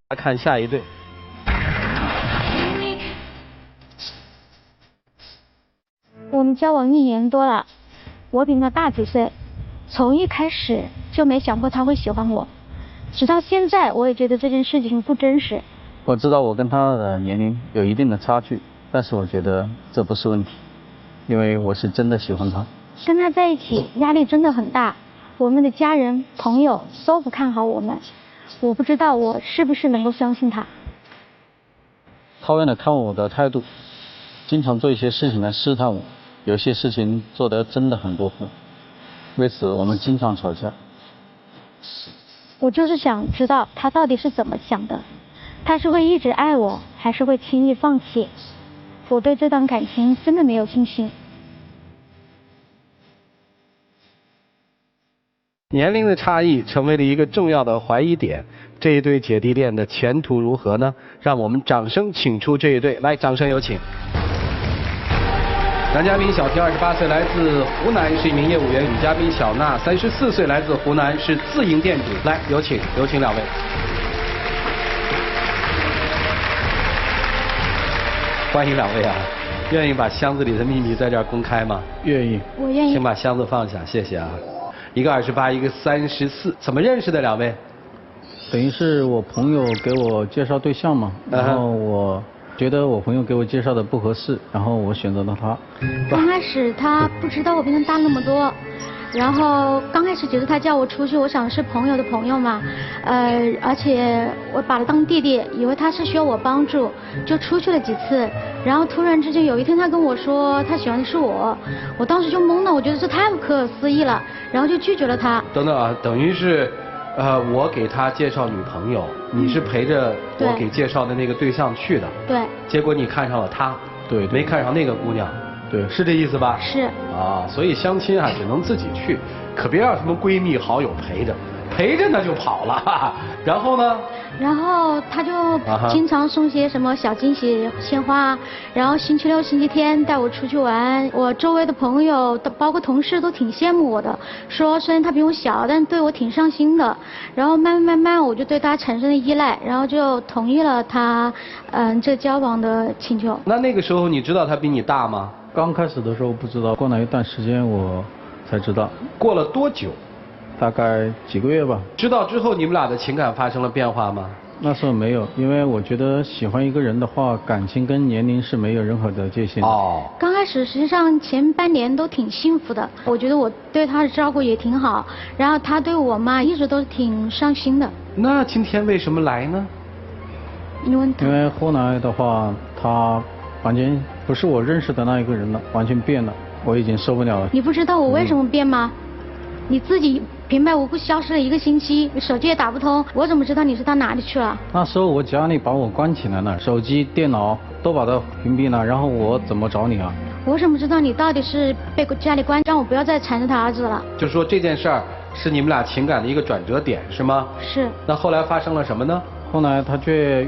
来看下一对。我们交往1年多了，我比他大几岁，从一开始就没想过他会喜欢我，直到现在我也觉得这件事情不真实。我知道我跟他的年龄有一定的差距，但是我觉得这不是问题，因为我是真的喜欢他。跟他在一起压力真的很大，我们的家人朋友都不看好我们，我不知道我是不是能够相信他。他为了看我的态度，经常做一些事情来试探我，有些事情做得真的很过分，为此我们经常吵架。我就是想知道他到底是怎么想的，他是会一直爱我，还是会轻易放弃？我对这段感情真的没有信心。年龄的差异成为了一个重要的怀疑点，这一对姐弟恋的前途如何呢？让我们掌声请出这一对，来，掌声有请。男嘉宾小田28岁，来自湖南，是一名业务员；女嘉宾小娜34岁，来自湖南，是自营店主。来，有请两位。欢迎两位啊！愿意把箱子里的秘密在这儿公开吗？愿意。我愿意。请把箱子放下，谢谢啊。一个28，一个34，怎么认识的两位？等于是我朋友给我介绍对象嘛，然后我觉得我朋友给我介绍的不合适，然后我选择了他。刚开始他不知道我比他大那么多，然后刚开始觉得他叫我出去，我想是朋友的朋友嘛，而且我把他当弟弟，以为他是需要我帮助，就出去了几次。然后突然之间有一天他跟我说他喜欢的是我，我当时就懵了，我觉得这太不可思议了，然后就拒绝了他。等等啊，等于是，我给他介绍女朋友，你是陪着我给介绍的那个对象去的。对。结果你看上了他。对。没看上那个姑娘。对。是这意思吧？是。啊，所以相亲啊，只能自己去，可别让什么闺蜜好友陪着，陪着呢就跑了。哈哈，然后呢？然后他就经常送些什么小惊喜、鲜花，然后星期六、星期天带我出去玩。我周围的朋友，包括同事都挺羡慕我的，说虽然他比我小，但对我挺上心的。然后慢慢我就对他产生了依赖，然后就同意了他这交往的请求。那个时候你知道他比你大吗？刚开始的时候不知道，过了一段时间我才知道。过了多久？大概几个月吧。知道之后，你们俩的情感发生了变化吗？那时候没有，因为我觉得喜欢一个人的话，感情跟年龄是没有任何的界限。哦。刚开始实际上前半年都挺幸福的，我觉得我对他的照顾也挺好，然后他对我嘛一直都挺上心的。那今天为什么来呢？因为后来的话，他完全不是我认识的那一个人了，完全变了，我已经受不了了。你不知道我为什么变吗？你自己平白无故消失了1个星期，你手机也打不通，我怎么知道你是到哪里去了？那时候我家里把我关起来了，手机、电脑都把它屏蔽了，然后我怎么找你啊？我怎么知道你到底是被家里关，让我不要再缠着他儿子了？就是说这件事儿是你们俩情感的一个转折点，是吗？是。那后来发生了什么呢？后来他却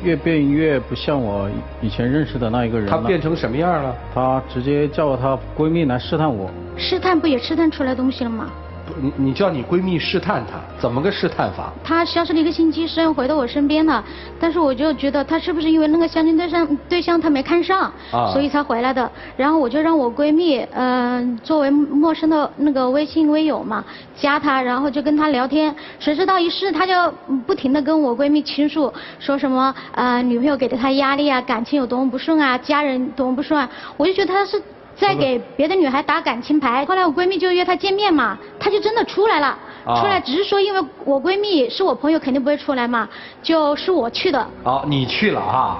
越变越不像我以前认识的那一个人了。他变成什么样了？他直接叫她闺蜜来试探我。试探不也试探出来东西了吗？你叫你闺蜜试探她，怎么个试探法？她消失了1个星期，虽然回到我身边了，但是我就觉得她是不是因为那个相亲对象她没看上，所以才回来的。然后我就让我闺蜜，作为陌生的那个微信微友嘛，加她，然后就跟她聊天。谁知道一试，她就不停的跟我闺蜜倾诉，说什么女朋友给了她压力啊，感情有多么不顺啊，家人多么不顺啊，我就觉得她是在给别的女孩打感情牌。后来我闺蜜就约她见面嘛，她就真的出来了。出来只是说因为我闺蜜是我朋友，肯定不会出来嘛，就是我去的。你去了啊？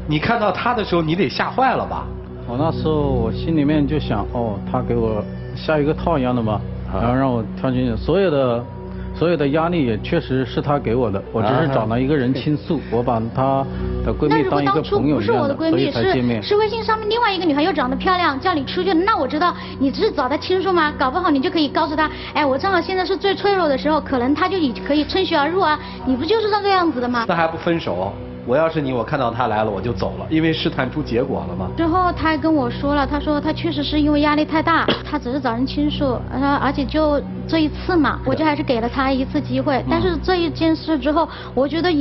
你看到她的时候，你得吓坏了吧？我那时候我心里面就想，她给我下一个套一样的嘛，然后让我跳进去，所有的压力也确实是她给我的，我只是找了一个人倾诉，我把她的闺蜜当一个朋友一样的，所以才见面。是微信上面另外一个女孩又长得漂亮，叫你出去，那我知道你只是找她倾诉吗？搞不好你就可以告诉她，哎，我正好现在是最脆弱的时候，可能她就可以趁虚而入啊，你不就是这个样子的吗？那还不分手？我要是你，我看到他来了我就走了，因为试探出结果了嘛。之后他还跟我说了，他说他确实是因为压力太大，他只是找人倾诉，而且就这一次嘛，我就还是给了他一次机会。但是这一件事之后，我觉得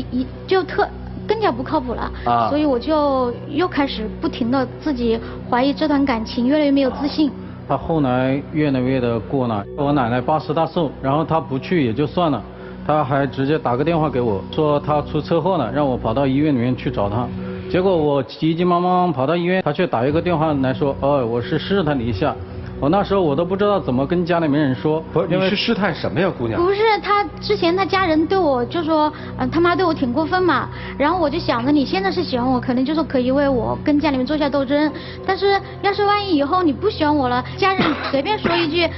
更加不靠谱了，所以我就又开始不停的自己怀疑这段感情，越来越没有自信。他后来越来越的过了，我奶奶80大寿，然后他不去也就算了，他还直接打个电话给我说他出车祸了，让我跑到医院里面去找他。结果我急急忙忙跑到医院，他却打一个电话来说，我是试探你一下。我那时候我都不知道怎么跟家里面人说。不是，你是试探什么呀，姑娘？不是，他之前他家人对我就说，他妈对我挺过分嘛。然后我就想着你现在是喜欢我，可能就是可以为我跟家里面做下斗争。但是要是万一以后你不喜欢我了，家人随便说一句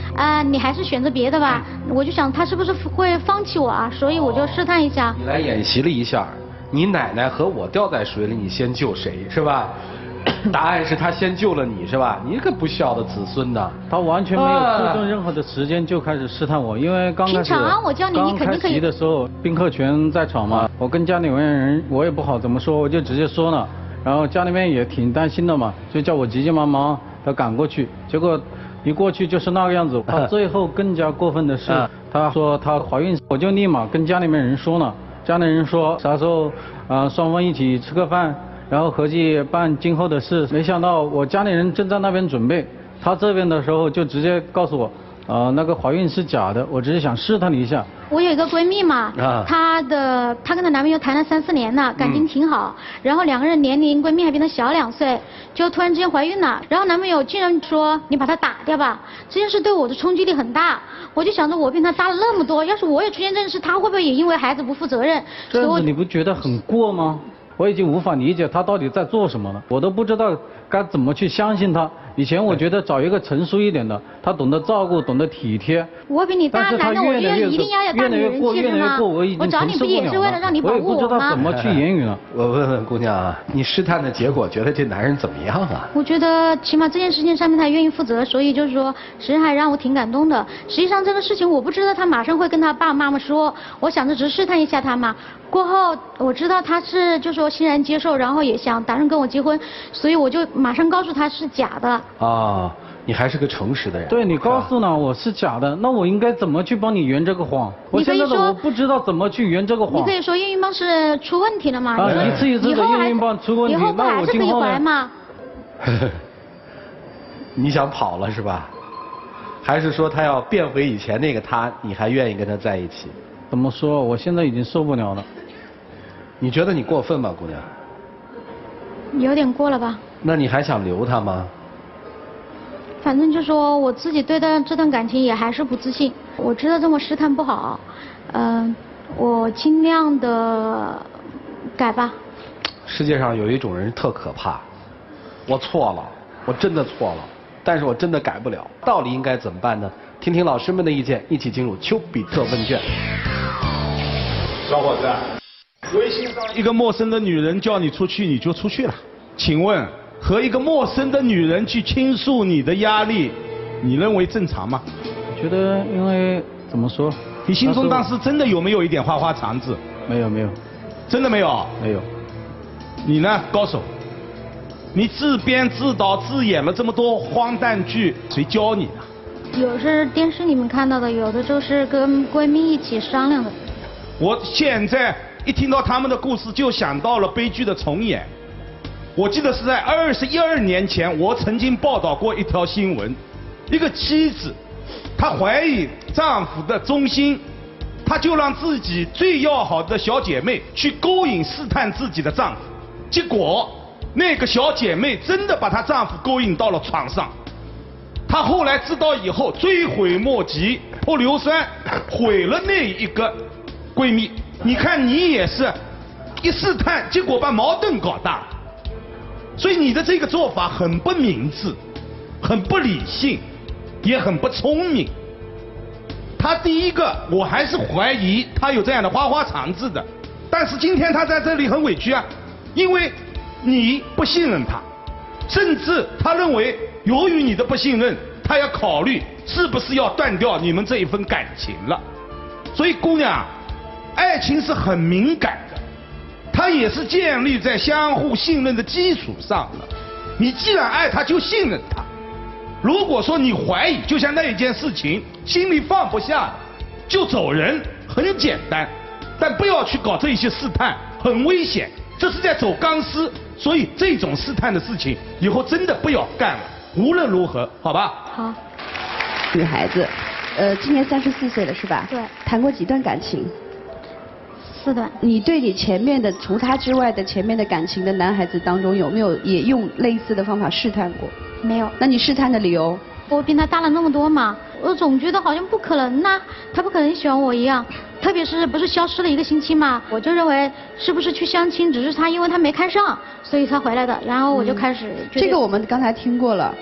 你还是选择别的吧，我就想他是不是会放弃我啊？所以我就试探一下。你来演习了一下，你奶奶和我掉在水里，你先救谁是吧？答案是他先救了你是吧？你个不孝的子孙呐！他完全没有注重任何的时间就开始试探我，因为刚开始我教你，你肯定可以。刚开席的时候，宾客全在场嘛，我跟家里面人我也不好怎么说，我就直接说了，然后家里面也挺担心的嘛，就叫我急急忙忙的赶过去，结果一过去就是那个样子。他最后更加过分的是，他说他怀孕，我就立马跟家里面人说了，家里人说啥时候双方一起吃个饭。然后合计办今后的事，没想到我家里人正在那边准备，他这边的时候就直接告诉我，那个怀孕是假的，我只是想试探你一下。我有一个闺蜜嘛，她跟她男朋友谈了3、4年了，感情挺好，然后2个人年龄闺蜜还比她小2岁，就突然之间怀孕了，然后男朋友竟然说你把她打掉吧，这件事对我的冲击力很大，我就想着我比她大了那么多，要是我也出现这件事，她会不会也因为孩子不负责任？这样子你不觉得很过吗？我已经无法理解他到底在做什么了，我都不知道该怎么去相信他。以前我觉得找一个成熟一点的，他懂得照顾，懂得体贴。我比你大，难道我一定要有大女人气质吗？我找你不也是为了让你保护我吗？我也不知道怎么去言语了。我问问姑娘啊，你试探的结果，觉得这男人怎么样啊？我觉得起码这件事情上面他愿意负责，所以就是说，实际上还让我挺感动的。实际上这个事情我不知道他马上会跟他爸爸妈妈说，我想着只是试探一下他嘛。过后我知道他是就说欣然接受，然后也想打算跟我结婚，所以我就马上告诉他是假的。你还是个诚实的人。对，你告诉了我是假的，那我应该怎么去帮你圆这个谎？我现在我不知道怎么去圆这个谎。你可以说验孕棒是出问题了嘛？一次一次的验孕棒出问题，以后不还是可以怀吗？你想跑了是吧？还是说他要变回以前那个他，你还愿意跟他在一起？怎么说？我现在已经受不了了。你觉得你过分吗，姑娘？有点过了吧。那你还想留他吗？反正就说我自己对待这段感情也还是不自信，我知道这么试探不好，我尽量的改吧。世界上有一种人特可怕，我错了，我真的错了，但是我真的改不了，到底应该怎么办呢？听听老师们的意见，一起进入丘比特问卷。小伙子，微信上一个陌生的女人叫你出去，你就出去了，请问和一个陌生的女人去倾诉你的压力，你认为正常吗？我觉得，因为怎么说？你心中当时真的有没有一点花花肠子？没有，没有。真的没有？没有。你呢，高手？你自编自导自演了这么多荒诞剧，谁教你的？有是电视里面看到的，有的就是跟闺蜜一起商量的。我现在一听到他们的故事，就想到了悲剧的重演。我记得是在22年前，我曾经报道过一条新闻，一个妻子，她怀疑丈夫的忠心，她就让自己最要好的小姐妹去勾引试探自己的丈夫，结果那个小姐妹真的把她丈夫勾引到了床上。她后来知道以后追悔莫及，泼硫酸毁了那一个闺蜜。你看你也是一试探，结果把矛盾搞大了。所以你的这个做法很不明智，很不理性，也很不聪明。他第一个，我还是怀疑他有这样的花花肠子的，但是今天他在这里很委屈啊，因为你不信任他，甚至他认为由于你的不信任，他要考虑是不是要断掉你们这一份感情了。所以姑娘，爱情是很敏感的，它也是建立在相互信任的基础上的。你既然爱他，就信任他。如果说你怀疑，就像那一件事情，心里放不下，就走人，很简单。但不要去搞这些试探，很危险，这是在走钢丝。所以这种试探的事情，以后真的不要干了。无论如何，好吧？好。女孩子，今年34岁了是吧？对。谈过几段感情？4段。你对你前面的除他之外的前面的感情的男孩子当中，有没有也用类似的方法试探过？没有。那你试探的理由？我比他大了那么多嘛，我总觉得好像不可能呐，他不可能喜欢我一样。特别是不是消失了1个星期嘛，我就认为是不是去相亲，只是他因为他没看上，所以才回来的。然后我就开始这个我们刚才听过了。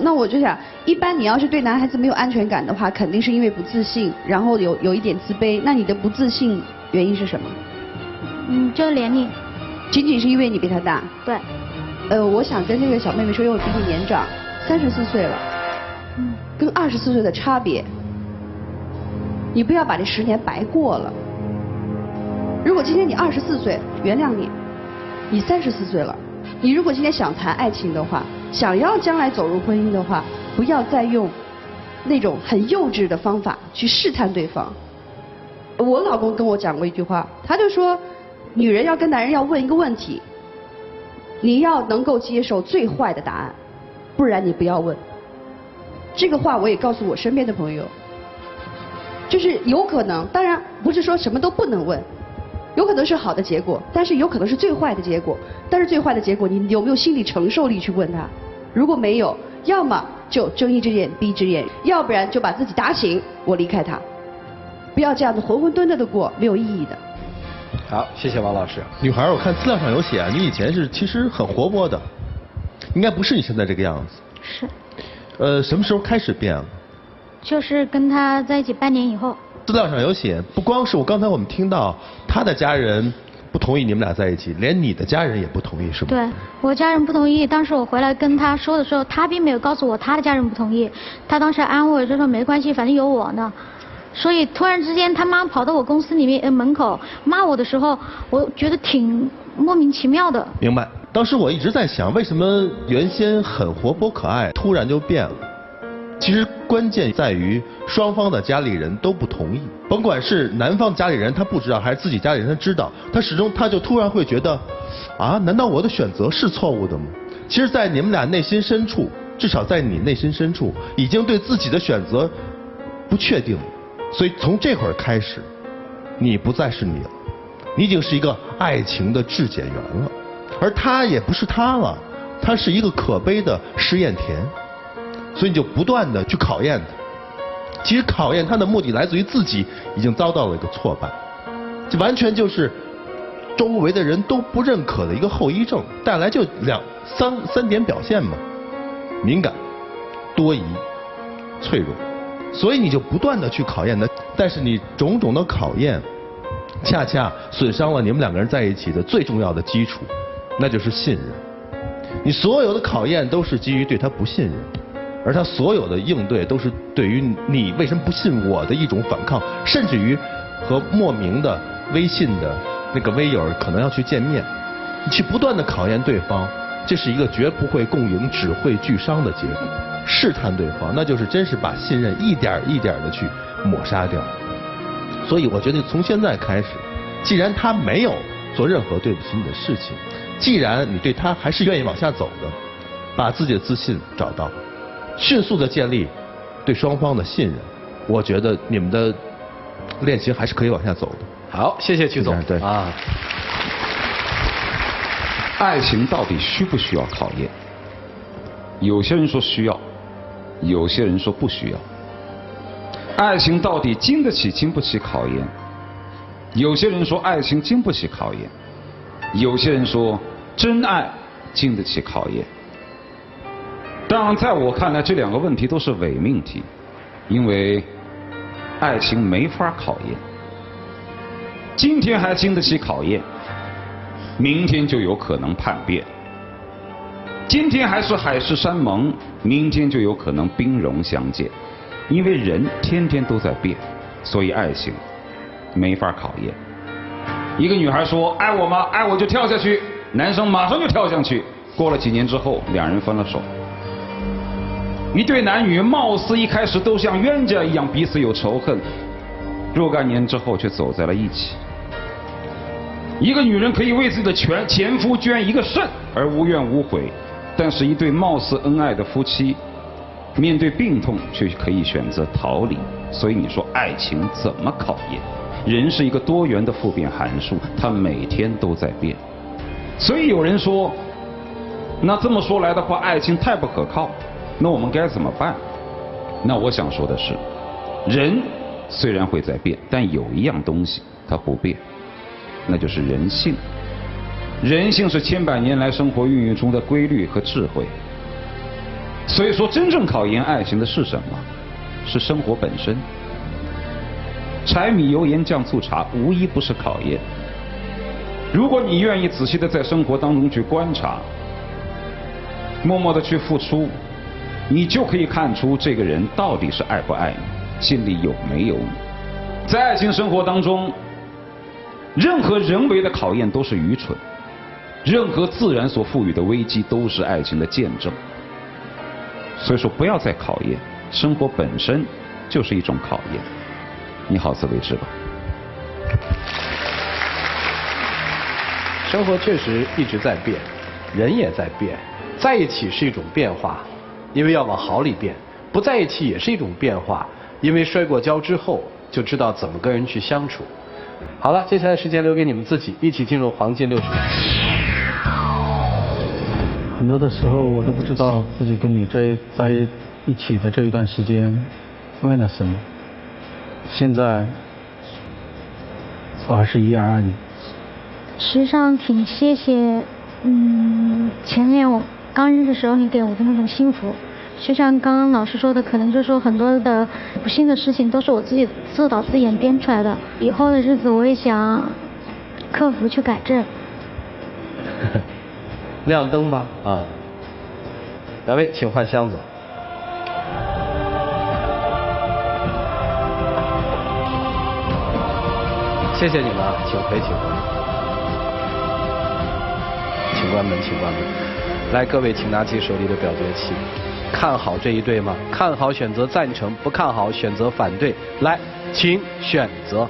那我就想，一般你要是对男孩子没有安全感的话，肯定是因为不自信，然后有一点自卑。那你的不自信原因是什么？就是年龄。仅仅是因为你比他大？对。我想跟这个小妹妹说，因为我比你年长，34岁了。跟24岁的差别，你不要把这10年白过了。如果今天你24岁，原谅你，你34岁了。你如果今天想谈爱情的话，想要将来走入婚姻的话，不要再用那种很幼稚的方法去试探对方。我老公跟我讲过一句话，他就说，女人要跟男人要问一个问题，你要能够接受最坏的答案，不然你不要问。这个话我也告诉我身边的朋友，就是有可能，当然不是说什么都不能问，有可能是好的结果，但是有可能是最坏的结果。但是最坏的结果，你有没有心理承受力去问他？如果没有，要么就睁一只眼闭一只眼，要不然就把自己打醒，我离开他。不要这样子浑浑沌沌的过，没有意义的。好，谢谢王老师。女孩，我看资料上有写，你以前是其实很活泼的，应该不是你现在这个样子。是。什么时候开始变了？就是跟他在一起半年以后。资料上有写，不光是刚才我们听到他的家人不同意你们俩在一起，连你的家人也不同意，是吗？对，我家人不同意。当时我回来跟他说的时候，他并没有告诉我他的家人不同意。他当时还安慰就说没关系，反正有我呢。所以突然之间他妈跑到我公司里面门口骂我的时候，我觉得挺莫名其妙的。明白。当时我一直在想，为什么原先很活泼可爱，突然就变了？其实关键在于双方的家里人都不同意，甭管是男方家里人他不知道，还是自己家里人他知道，他就突然会觉得，啊，难道我的选择是错误的吗？其实，在你们俩内心深处，至少在你内心深处，已经对自己的选择不确定了。所以从这会儿开始，你不再是你了，你已经是一个爱情的质检员了。而他也不是他了，他是一个可悲的试验田，所以你就不断的去考验他。其实考验他的目的来自于自己已经遭到了一个挫败，这完全就是周围的人都不认可的一个后遗症，带来就三点表现嘛：敏感、多疑、脆弱。所以你就不断的去考验他，但是你种种的考验，恰恰损伤了你们两个人在一起的最重要的基础。那就是信任。你所有的考验都是基于对他不信任，而他所有的应对都是对于你为什么不信我的一种反抗，甚至于和莫名的微信的那个微友可能要去见面，你去不断的考验对方，这是一个绝不会共赢只会俱伤的结果。试探对方，那就是真是把信任一点一点的去抹杀掉。所以我觉得从现在开始，既然他没有做任何对不起你的事情，既然你对他还是愿意往下走的，把自己的自信找到，迅速的建立对双方的信任，我觉得你们的恋情还是可以往下走的。好，谢谢曲总。对啊，爱情到底需不需要考验？有些人说需要，有些人说不需要。爱情到底经得起经不起考验？有些人说爱情经不起考验，有些人说真爱经得起考验。当然，在我看来，这两个问题都是伪命题，因为爱情没法考验。今天还经得起考验，明天就有可能叛变。今天还是海誓山盟，明天就有可能兵戎相见。因为人天天都在变，所以爱情没法考验。一个女孩说爱我吗？爱我就跳下去，男生马上就跳上去。过了几年之后，两人分了手。一对男女貌似一开始都像冤家一样，彼此有仇恨，若干年之后却走在了一起。一个女人可以为自己的前夫捐一个肾而无怨无悔，但是一对貌似恩爱的夫妻，面对病痛却可以选择逃离。所以你说爱情怎么考验？人是一个多元的复变函数，它每天都在变。所以有人说，那这么说来的话，爱情太不可靠，那我们该怎么办？那我想说的是，人虽然会在变，但有一样东西它不变，那就是人性。人性是千百年来生活孕育中的规律和智慧。所以说，真正考验爱情的是什么？是生活本身。柴米油盐酱醋茶无一不是考验。如果你愿意仔细的在生活当中去观察，默默的去付出，你就可以看出这个人到底是爱不爱你，心里有没有你。在爱情生活当中，任何人为的考验都是愚蠢，任何自然所赋予的危机都是爱情的见证。所以说，不要再考验，生活本身就是一种考验，你好自为之吧。生活确实一直在变，人也在变，在一起是一种变化，因为要往好里变；不在一起也是一种变化，因为摔过跤之后就知道怎么跟人去相处。好了，接下来时间留给你们自己，一起进入黄金60秒。很多的时候我都不知道自己跟你在一起的这一段时间为了什么。现在我还是依然爱你。实际上挺谢谢，前面我刚认识的时候你给我的那种幸福。就像刚刚老师说的，可能就是说很多的不幸的事情都是我自己自导自演编出来的。以后的日子我也想克服去改正。亮灯吧，啊！两位请换箱子。谢谢你们啊，请回，请回。请关门，请关门。来，各位请拿起手里的表决器。看好这一对吗？看好选择赞成，不看好选择反对。来，请选择。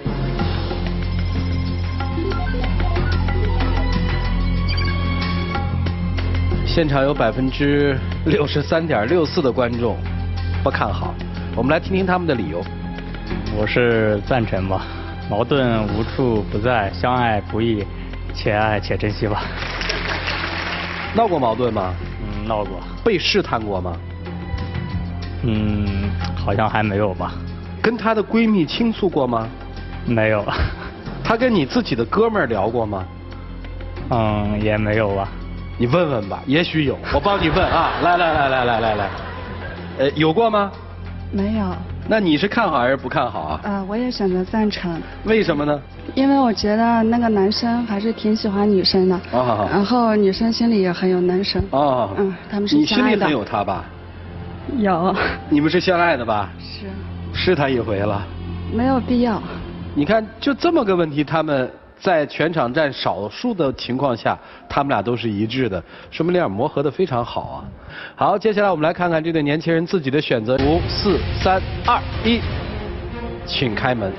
现场有63.64%的观众不看好，我们来听听他们的理由。我是赞成吧，矛盾无处不在，相爱不易，且爱且珍惜吧。闹过矛盾吗？闹过。被试探过吗？好像还没有吧。跟她的闺蜜倾诉过吗？没有。她跟你自己的哥们儿聊过吗？也没有吧。你问问吧，也许有，我帮你问啊。来，有过吗？没有。那你是看好还是不看好啊？我也选择赞成。为什么呢？因为我觉得那个男生还是挺喜欢女生的。然后女生心里也很有男生。他们是相爱的。你心里很有他吧？有。你们是相爱的吧？是。试探一回了。没有必要。你看，就这么个问题，他们在全场占少数的情况下，他们俩都是一致的，说明俩磨合的非常好啊。好，接下来我们来看看这对年轻人自己的选择。5、4、3、2、1，请开门。